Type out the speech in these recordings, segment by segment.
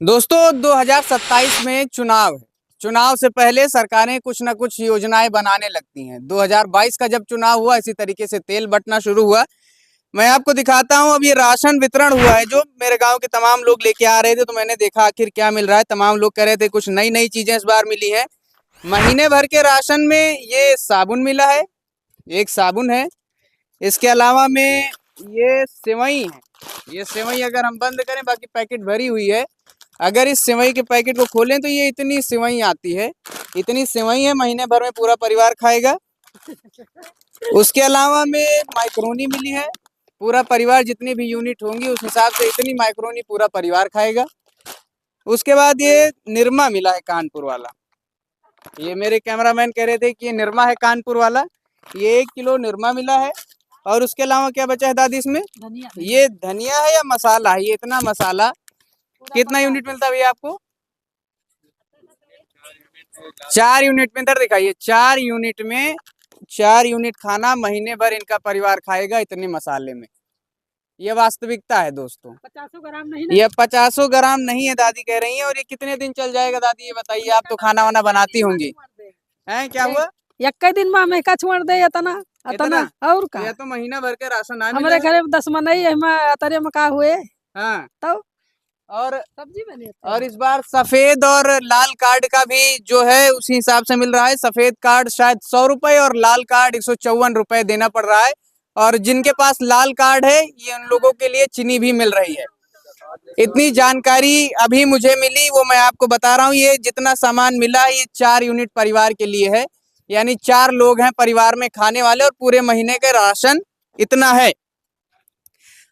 दोस्तों 2027 में चुनाव है। चुनाव से पहले सरकारें कुछ न कुछ योजनाएं बनाने लगती हैं। 2022 का जब चुनाव हुआ इसी तरीके से तेल बंटना शुरू हुआ। मैं आपको दिखाता हूं, अब ये राशन वितरण हुआ है जो मेरे गांव के तमाम लोग लेके आ रहे थे, तो मैंने देखा आखिर क्या मिल रहा है। तमाम लोग कह रहे थे कुछ नई नई चीजें इस बार मिली है। महीने भर के राशन में ये साबुन मिला है, एक साबुन है। इसके अलावा में ये सेवई है। ये सेवई अगर हम बंद करें, बाकी पैकेट भरी हुई है, अगर इस सेवई के पैकेट को खोलें तो ये इतनी सेवई आती है। इतनी सेवई है, महीने भर में पूरा परिवार खाएगा। उसके अलावा में माइक्रोनी मिली है। पूरा परिवार जितनी भी यूनिट होंगी उस हिसाब से इतनी माइक्रोनी पूरा परिवार खाएगा। उसके बाद ये निरमा मिला है कानपुर वाला। ये मेरे कैमरामैन कह रहे थे कि ये निरमा है कानपुर वाला। ये 1 किलो निरमा मिला है। और उसके अलावा क्या बचा है दादी इसमें? ये धनिया है या मसाला है? ये इतना मसाला कितना यूनिट मिलता है भैया आपको? 4 यूनिट में। इधर दिखाइए, 4 यूनिट खाना महीने भर इनका परिवार खाएगा इतने मसाले में। ये वास्तविकता है दोस्तों। 50 ग्राम नहीं, ये 50 ग्राम नहीं है दादी कह रही है। और ये कितने दिन चल जाएगा दादी, ये बताइए? आप तो खाना वाना बनाती होंगी, हैं? क्या हुआ? एक दिन में हमें का छोड़ दे इतना इतना? और का? ये तो महीना भर के राशन आ हमारे मिलेगा। घरे 10 मन नहीं है, अतरे में का हुए हाँ। तो और सब्जी बने और इस बार सफेद और लाल कार्ड का भी जो है उसी हिसाब से मिल रहा है। सफेद कार्ड शायद 100 रुपए और लाल कार्ड 154 रुपए देना पड़ रहा है। और जिनके पास लाल कार्ड है ये उन लोगों के लिए चीनी भी मिल रही है। इतनी जानकारी अभी मुझे मिली, वो मैं आपको बता रहा हूँ। ये जितना सामान मिला ये 4 यूनिट परिवार के लिए है, यानी 4 लोग हैं परिवार में खाने वाले, और पूरे महीने का राशन इतना है।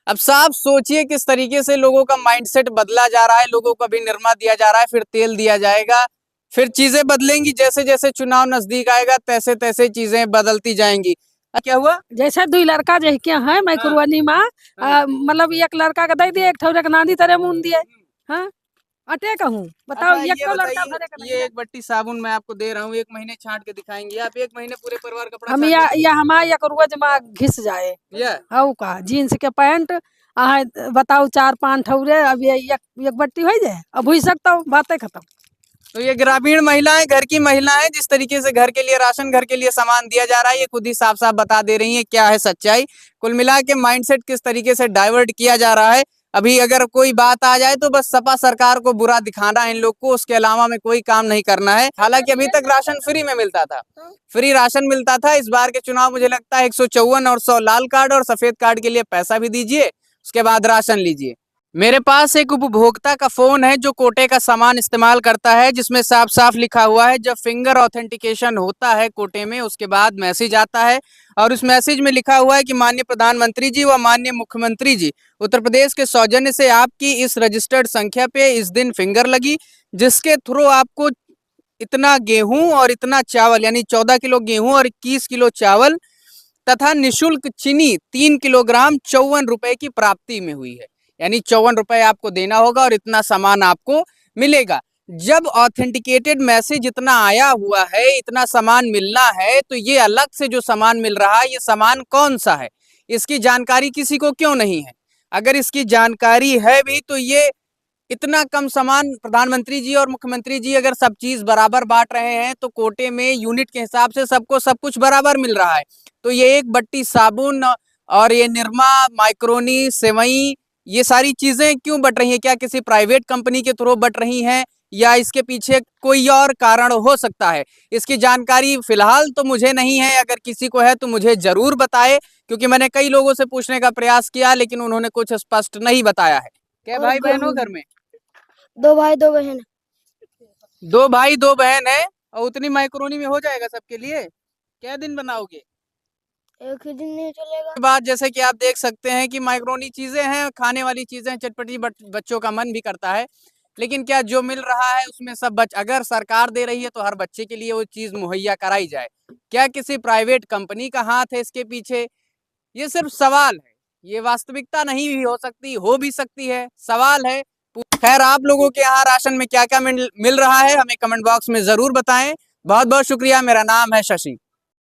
अब साफ सोचिए किस तरीके से लोगों का माइंडसेट बदला जा रहा है। लोगों को अभी निरमा दिया जा रहा है, फिर तेल दिया जाएगा, फिर चीजें बदलेंगी। जैसे जैसे चुनाव नजदीक आएगा तैसे तैसे चीजें बदलती जाएंगी। क्या हुआ? जैसे 2 लड़का जे क्या है मैं हाँ, कुरबानी माँ हाँ। मतलब एक लड़का का दे दिए, एक ठौरे के नांदी तरह मुन दिए। हाँ अटे कहूँ बताओ, अच्छा एक ये तो लड़का बताइए, भरे का ये नहीं। एक बट्टी साबुन मैं आपको दे रहा हूँ, 1 महीने छांट के दिखाएंगे आप? 1 महीने पूरे परिवार कपड़ा हम छाट लेंगे? या हमारा एक रोज में घिस जाए ये हऊ का जीन्स के पैंट बताओ 4-5 ठौरे अब ये एक बट्टी हो जाए अब हुई सकता बातें खत्म। तो ये ग्रामीण महिलाएं, घर की महिलाएं, जिस तरीके से घर के लिए राशन, घर के लिए सामान दिया जा रहा है, ये खुद ही साफ साफ बता दे रही है क्या है सच्चाई। कुल मिला के माइंडसेट किस तरीके से डाइवर्ट किया जा रहा है। अभी अगर कोई बात आ जाए तो बस सपा सरकार को बुरा दिखाना है इन लोग को, उसके अलावा में कोई काम नहीं करना है। हालांकि अभी तक राशन फ्री में मिलता था, फ्री राशन मिलता था। इस बार के चुनाव मुझे लगता है 154 और 100 लाल कार्ड और सफेद कार्ड के लिए पैसा भी दीजिए, उसके बाद राशन लीजिए। मेरे पास एक उपभोक्ता का फोन है जो कोटे का सामान इस्तेमाल करता है, जिसमें साफ साफ लिखा हुआ है जब फिंगर ऑथेंटिकेशन होता है कोटे में उसके बाद मैसेज आता है। और उस मैसेज में लिखा हुआ है कि माननीय प्रधानमंत्री जी व माननीय मुख्यमंत्री जी, उत्तर प्रदेश के सौजन्य से आपकी इस रजिस्टर्ड संख्या पे इस दिन फिंगर लगी, जिसके थ्रू आपको इतना गेहूं और इतना चावल, यानी 14 किलो गेहूं और 21 किलो चावल तथा निःशुल्क चीनी 3 किलोग्राम 54 रुपए की प्राप्ति में हुई है। यानी 54 रुपए आपको देना होगा और इतना सामान आपको मिलेगा। जब ऑथेंटिकेटेड मैसेज इतना आया हुआ है, इतना सामान मिलना है, तो ये अलग से जो सामान मिल रहा है, ये सामान कौन सा है, इसकी जानकारी किसी को क्यों नहीं है? अगर इसकी जानकारी है भी तो ये इतना कम सामान, प्रधानमंत्री जी और मुख्यमंत्री जी अगर सब चीज बराबर बांट रहे हैं तो कोटे में यूनिट के हिसाब से सबको सब कुछ बराबर मिल रहा है। तो ये एक बट्टी साबुन और ये निरमा, माइक्रोनी, सेवई, ये सारी चीजें क्यों बट रही हैं? क्या किसी प्राइवेट कंपनी के थ्रू बट रही हैं या इसके पीछे कोई और कारण हो सकता है? इसकी जानकारी फिलहाल तो मुझे नहीं है। अगर किसी को है तो मुझे जरूर बताए, क्योंकि मैंने कई लोगों से पूछने का प्रयास किया लेकिन उन्होंने कुछ स्पष्ट नहीं बताया है। क्या भाई बहन हो घर में? 2 भाई 2 बहन। 2 भाई 2 बहन है और उतनी माइक्रोनी में हो जाएगा सबके लिए? क्या दिन बनाओगे? एक ही दिन नहीं चलेगा। बात जैसे कि आप देख सकते हैं कि माइक्रोनी चीजें हैं, खाने वाली चीजें, चटपटी, बच्चों का मन भी करता है। लेकिन क्या जो मिल रहा है उसमें सब अगर सरकार दे रही है तो हर बच्चे के लिए वो चीज मुहैया कराई जाए? क्या किसी प्राइवेट कंपनी का हाथ है इसके पीछे? ये सिर्फ सवाल है, ये वास्तविकता नहीं भी हो सकती, हो भी सकती है, सवाल है। खैर, आप लोगों के यहाँ राशन में क्या क्या मिल रहा है हमें कमेंट बॉक्स में जरूर बताएं। बहुत बहुत शुक्रिया। मेरा नाम है शशि।